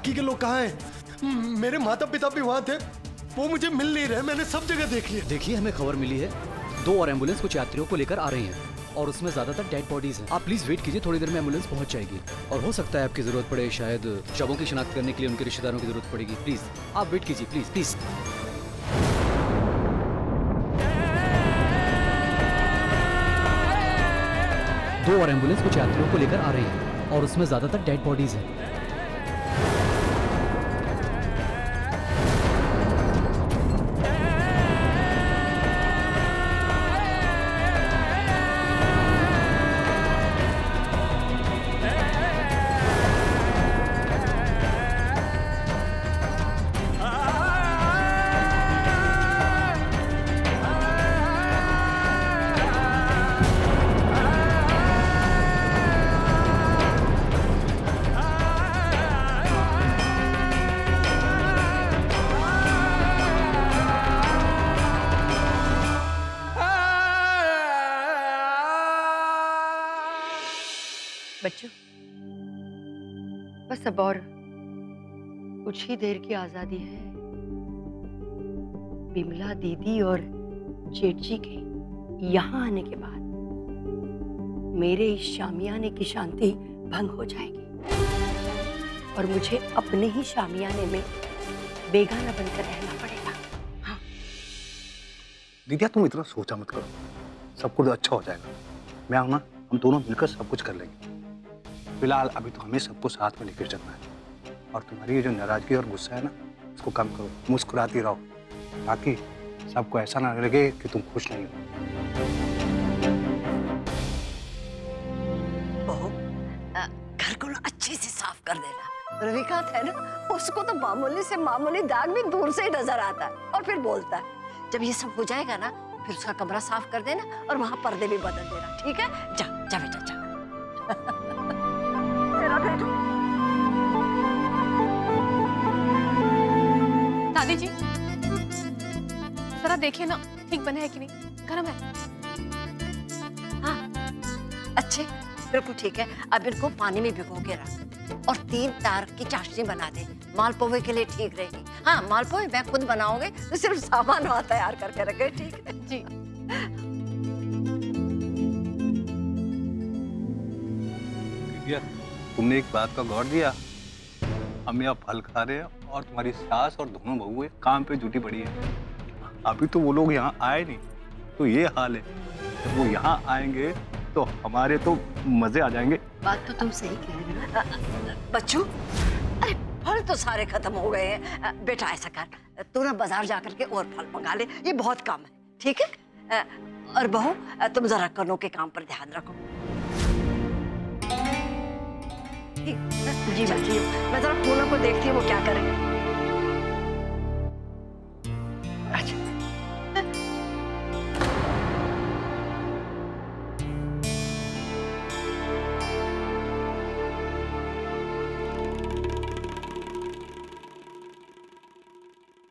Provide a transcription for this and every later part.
बाकी के लोग कहाँ हैं? मेरे माता पिता भी वहाँ थे, वो मुझे मिल नहीं रहे। मैंने सब जगह देख लिया। देखिए, हमें खबर मिली है 2 और एम्बुलेंस कुछ यात्रियों को लेकर आ रही हैं और उसमें ज्यादातर डेड बॉडीज हैं। आप प्लीज वेट कीजिए, थोड़ी देर में एम्बुलेंस पहुंच जाएगी और हो सकता है आपकी जरूरत पड़े, शायद शवों की शिनाख्त करने के लिए उनके रिश्तेदारों की जरूरत पड़ेगी। प्लीज आप वेट कीजिए, प्लीज प्लीज। दो और एम्बुलेंस कुछ यात्रियों को लेकर आ रही है और उसमें ज्यादातर डेड बॉडीज हैं। बच्चों, बस अब और कुछ ही देर की आजादी है। बिमला दीदी और जेठ जी के यहाँ आने के बाद मेरे इस शामियाने की शांति भंग हो जाएगी और मुझे अपने ही शामियाने में बेगाना बनकर रहना पड़ेगा। हाँ दीदिया, तुम इतना सोचा मत करो, सब कुछ अच्छा हो जाएगा। मैं आऊँ ना, हम दोनों मिलकर सब कुछ कर लेंगे। फिलहाल अभी तो हमें सबको साथ में लेकर चलना है और तुम्हारी ये जो नाराजगी और गुस्सा है ना, उसको कम करो, मुस्कुराती रहो ताकि सबको ऐसा ना लगे कि तुम खुश नहीं हो। बहू, घर को ना अच्छे से साफ कर देना। रविकांत है ना, उसको तो मामूली से मामूली दाग भी दूर से ही नजर आता है और फिर बोलता है। जब ये सब हो जाएगा ना, फिर उसका कमरा साफ कर देना और वहां पर्दे भी बदल देना, ठीक है? जा जा बेटा जा। दादी जी, जरा देखिए ना, ठीक बना है कि नहीं? गर्म है? हाँ, अच्छे, बिल्कुल ठीक है। अब इनको पानी में भिगो के रख और 3 तार की चाशनी बना दे, मालपुए के लिए ठीक रहेगी। हाँ, मालपुए मैं खुद बनाओगे तो सिर्फ सामान वहाँ तैयार करके रखे, ठीक है? जी। तुमने एक बात का गौर दिया, हम यहाँ फल खा रहे हैं और तुम्हारी सास और दोनों बहुएं काम पे जुटी पड़ी है। अभी तो वो लोग यहाँ आए नहीं, तो ये हाल है। जब वो यहाँ आएंगे तो हमारे तो मजे आ जाएंगे। बात तो तुम सही कह रहे हो बच्चों। अरे फल तो सारे खत्म हो गए हैं। बेटा ऐसा कर, तू ना बाजार जाकर के और फल मंगा ले, ये बहुत कम है, ठीक है? और बहू, तुम जरा कनों के काम पर ध्यान रखो। जी बच्ची, मैं जरा फूलों को देखती हूँ वो क्या करें। अच्छा।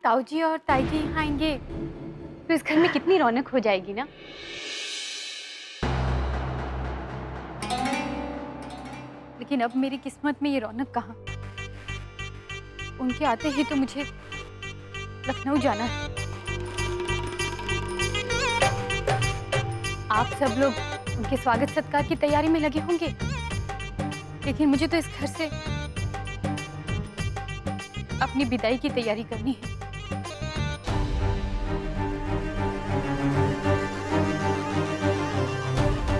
ताऊ जी और ताई जी यहाँ आएंगे तो इस घर में कितनी रौनक हो जाएगी ना। लेकिन अब मेरी किस्मत में ये रौनक कहाँ? उनके आते ही तो मुझे लखनऊ जाना है। आप सब लोग उनके स्वागत सत्कार की तैयारी में लगे होंगे, लेकिन मुझे तो इस घर से अपनी विदाई की तैयारी करनी है।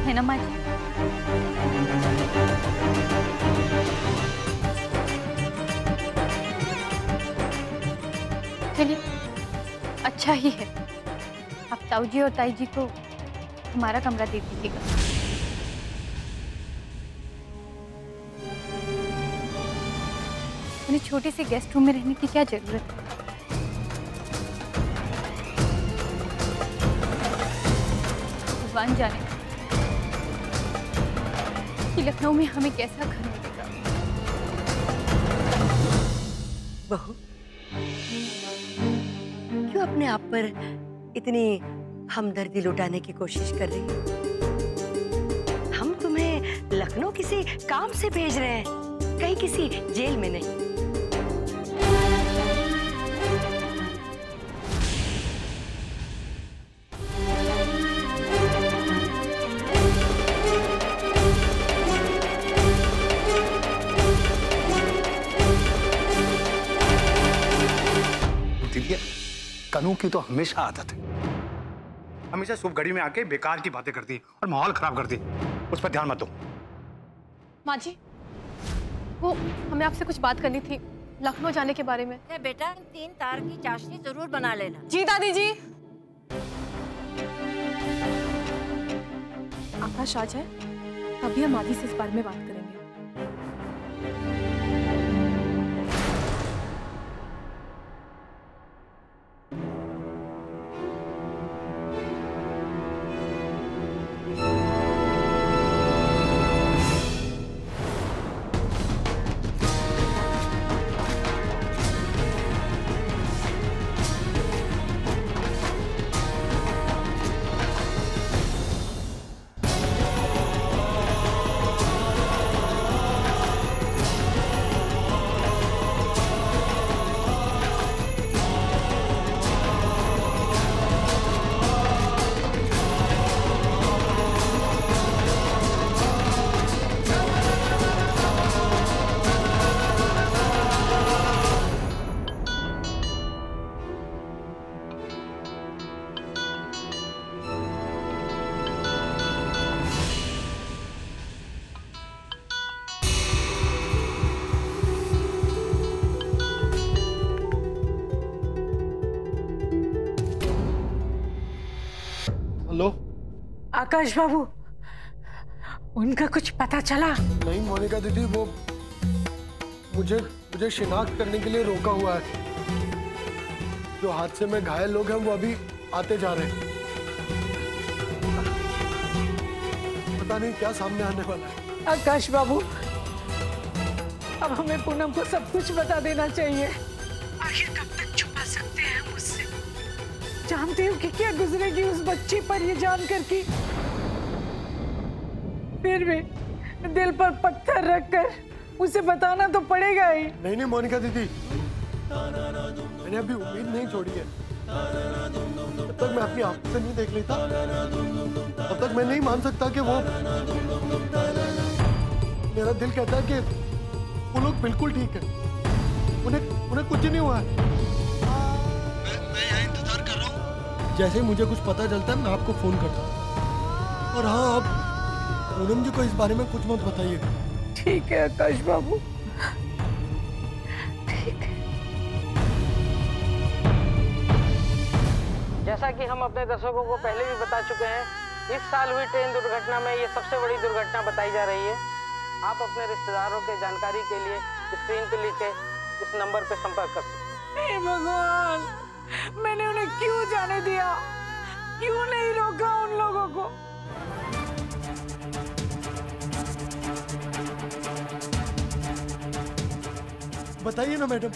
है ना माँ जी? चलिए, अच्छा ही है, आप ताऊ जी और ताई जी को हमारा कमरा दे दीजिएगा। उन्हें छोटे से गेस्ट रूम में रहने की क्या जरूरत है? भगवान जाने कि लखनऊ में हमें कैसा घर मिलेगा। बहू, क्यों अपने आप पर इतनी हमदर्दी लुटाने की कोशिश कर रही हो? हम तुम्हें लखनऊ किसी काम से भेज रहे हैं, कहीं किसी जेल में नहीं। देखिए, कनू की तो हमेशा आदत है, हमेशा शुभ घड़ी में आके बेकार की बातें करती है और माहौल खराब करती है। उस पर ध्यान मत दो। माँ जी, वो हमें आपसे कुछ बात करनी थी लखनऊ जाने के बारे में। बेटा 3 तार की चाशनी जरूर बना लेना। जी दादी जी। आकाश आज है, अभी हम आदि से इस बारे में बात करेंगे। हेलो आकाश बाबू, उनका कुछ पता चला? नहीं मोनिका दीदी, वो मुझे शिनाख्त करने के लिए रोका हुआ है। जो हादसे में घायल लोग हैं वो अभी आते जा रहे हैं। पता नहीं क्या सामने आने वाला है। आकाश बाबू, अब हमें पूनम को सब कुछ बता देना चाहिए। आखिर कब तक छुपा सकते हैं मुझसे? जानती हूँ कि क्या गुजरेगी उस बच्ची पर ये जानकर कि फिर भी दिल पर पत्थर रखकर उसे बताना तो पड़ेगा ही। नहीं मोनिका दीदी, मैंने अभी उम्मीद नहीं छोड़ी है। जब तक मैं अपनी आंखों से नहीं देख लेता तब तक मैं नहीं मान सकता कि वो, मेरा दिल कहता है कि वो लोग बिल्कुल ठीक है, उन्हें कुछ नहीं हुआ है। मैं यहाँ इंतजार कर रहा हूँ। जैसे ही मुझे कुछ पता चलता है मैं आपको फोन करता हूँ। और हाँ, आप पूनम जी को इस बारे में कुछ मत बताइए। ठीक है आकाश बाबू, ठीक है। जैसा कि हम अपने दर्शकों को पहले भी बता चुके हैं, इस साल हुई ट्रेन दुर्घटना में ये सबसे बड़ी दुर्घटना बताई जा रही है। आप अपने रिश्तेदारों के जानकारी के लिए स्क्रीन पे लिखे इस नंबर पे संपर्क कर सकते हैं। हे भगवान, मैंने उन्हें क्यों जाने दिया? क्यों नहीं रोका उन लोगों को? बताइए ना मैडम,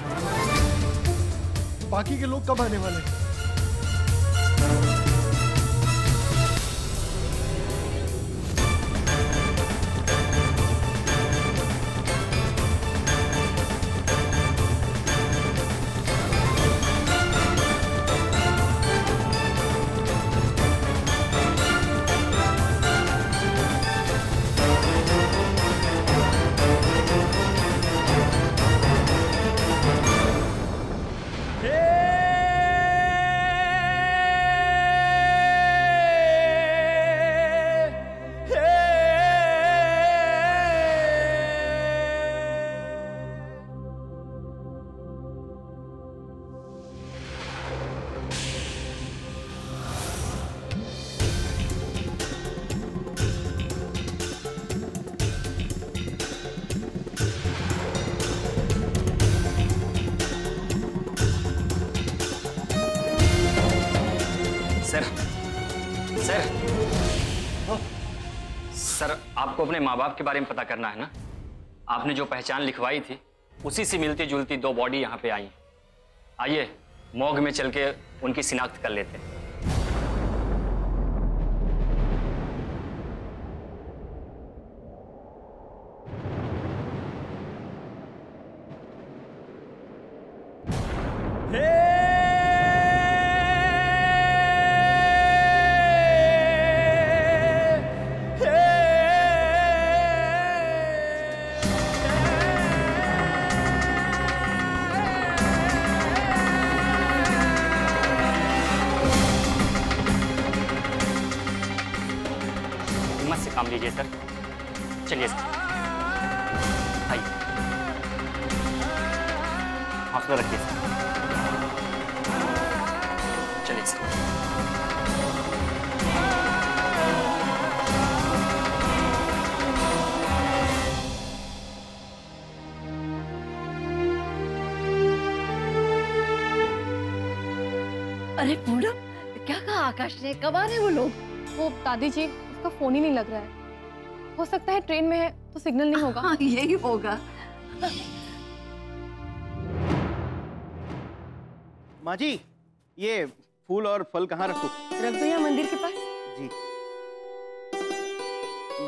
बाकी के लोग कब आने वाले हैं? सर, आपको अपने माँ बाप के बारे में पता करना है ना? आपने जो पहचान लिखवाई थी उसी से मिलती जुलती 2 बॉडी यहाँ पे आई। आइए मॉर्ग में चल के उनकी शिनाख्त कर लेते हैं। काम लीजिए सर। चलिए सर, आइए, हौसला रखिए सर। चलिए सर। अरे पूनम, क्या कहा आकाश ने? कब आ रहे वो लोग? वो दादी जी, उसका फोन ही नहीं लग रहा है। हो सकता है ट्रेन में है तो सिग्नल नहीं होगा। हाँ, यही होगा। माँ जी, ये फूल और फल कहाँ रखूं? रख दो यहाँ मंदिर के पास। जी।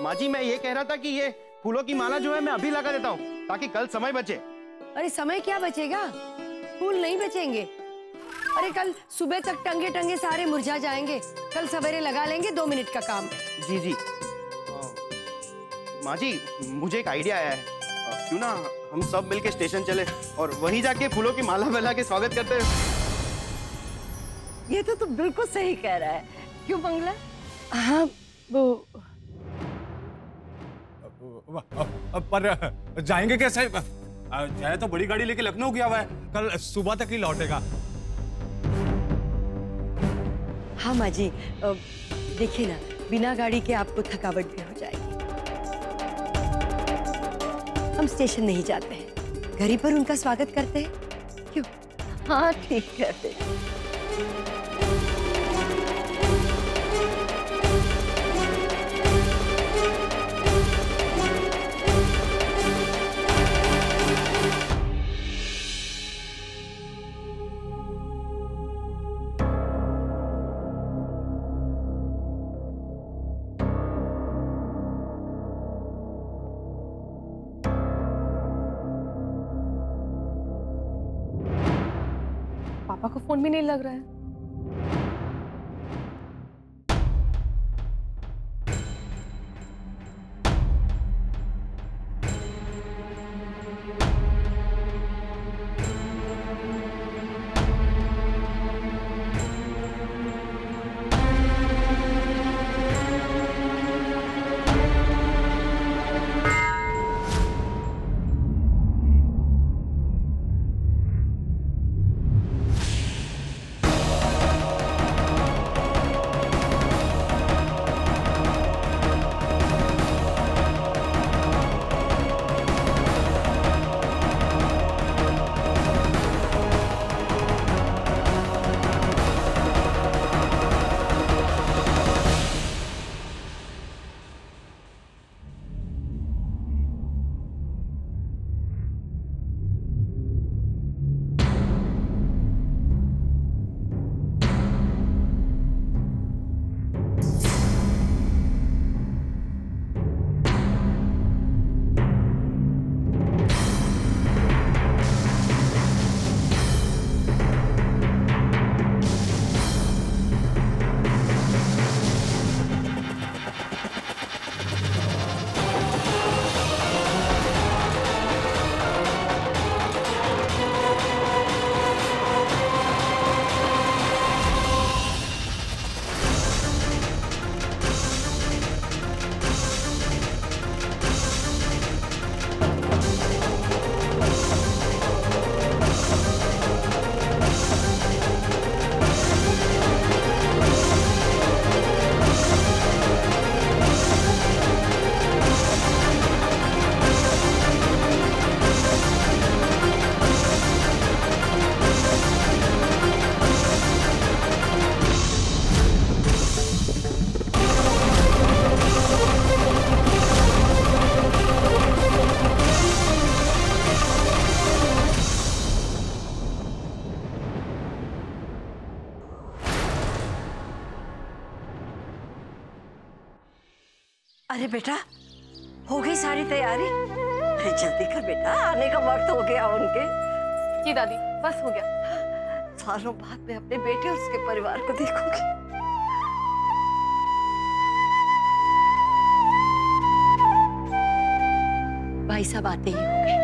माँ जी, मैं ये कह रहा था कि ये फूलों की माला जो है मैं अभी लगा देता हूँ ताकि कल समय बचे। अरे समय क्या बचेगा? फूल नहीं बचेंगे। अरे कल सुबह तक टंगे टंगे सारे मुरझा जाएंगे। कल सवेरे लगा लेंगे, 2 मिनट का काम। जी जी। माँ जी, मुझे एक आइडिया आया है। क्यों ना हम सब मिलके स्टेशन चले और वहीं जाके फूलों की माला फैला के स्वागत करते हैं। ये तो तुम बिल्कुल सही कह रहा है। क्यों बंगला? हाँ, वो पर जाएंगे कैसे? जय तो बड़ी गाड़ी लेके लखनऊ गया हुआ है, कल सुबह तक ही लौटेगा। हाँ माँ जी, देखिए ना, बिना गाड़ी के आपको थकावट भी हो जाएगी। हम स्टेशन नहीं जाते हैं, घर ही पर उनका स्वागत करते हैं। क्यों? हाँ ठीक है फिर। पापा को फोन भी नहीं लग रहा है। अरे बेटा, हो गई सारी तैयारी? अरे जल्दी कर बेटा, आने का वक्त हो गया उनके। जी दादी, बस हो गया। सालों बाद मैं अपने बेटे और उसके परिवार को देखूंगी। भाई साहब आते ही होंगे।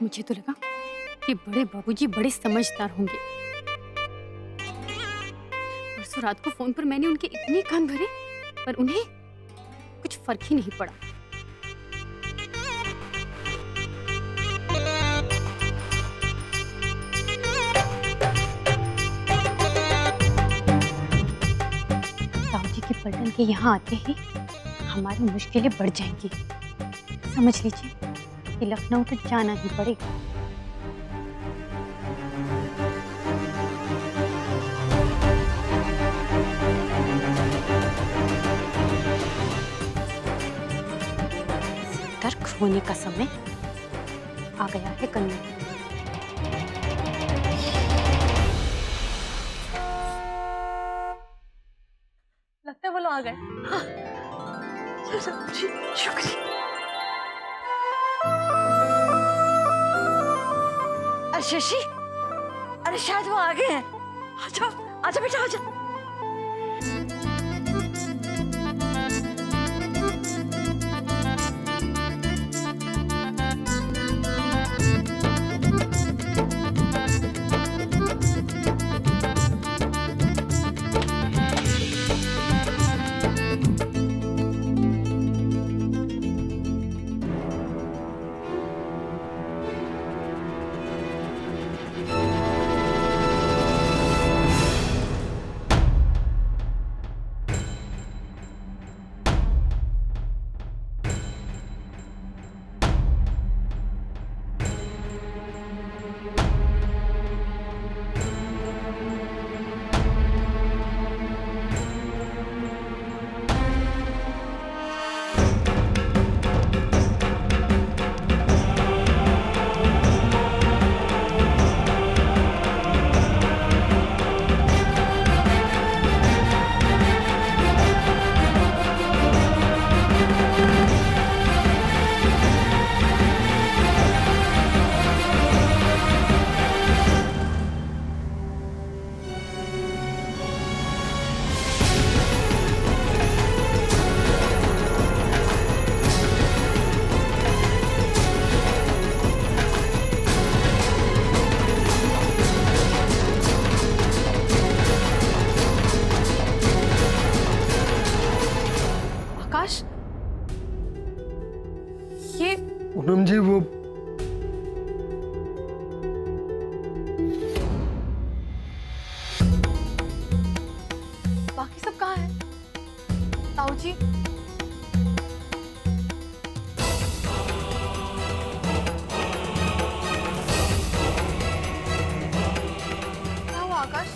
मुझे तो लगा कि बड़े बाबूजी बड़े समझदार होंगे। परसों रात को फोन पर मैंने उनके इतने कान भरे, पर उन्हें कुछ फर्क ही नहीं पड़ा। ताऊजी की पलटन के यहाँ आते ही हमारी मुश्किलें बढ़ जाएंगी। समझ लीजिए कि लखनऊ तो जाना ही पड़ेगा। सतर्क होने का समय आ गया है कन्या। लगता है वो लोग आ गए। हाँ। शुक्रिया। अरे शशि, अरे शायद वो आ गए हैं। आजा आजा बेटा आजा। पूनम जी वो बाकी सब कहाँ है? ताऊ जी क्या हुआ आकाश?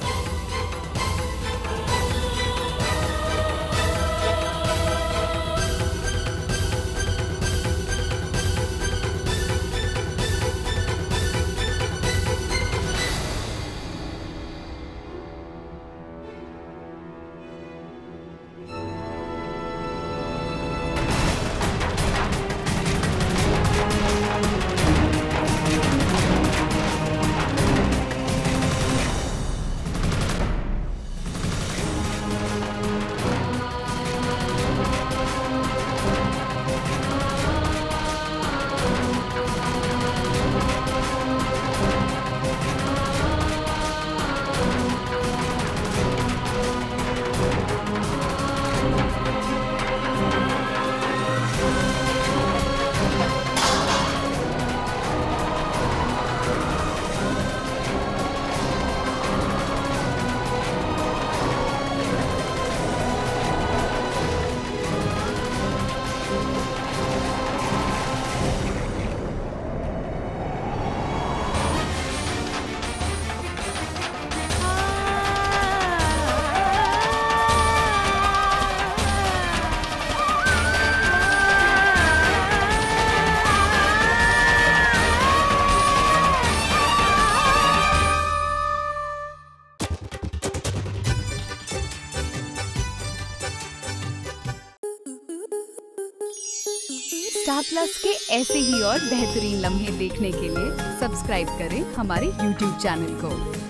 स्टार प्लस के ऐसे ही और बेहतरीन लम्हे देखने के लिए सब्सक्राइब करें हमारे YouTube चैनल को।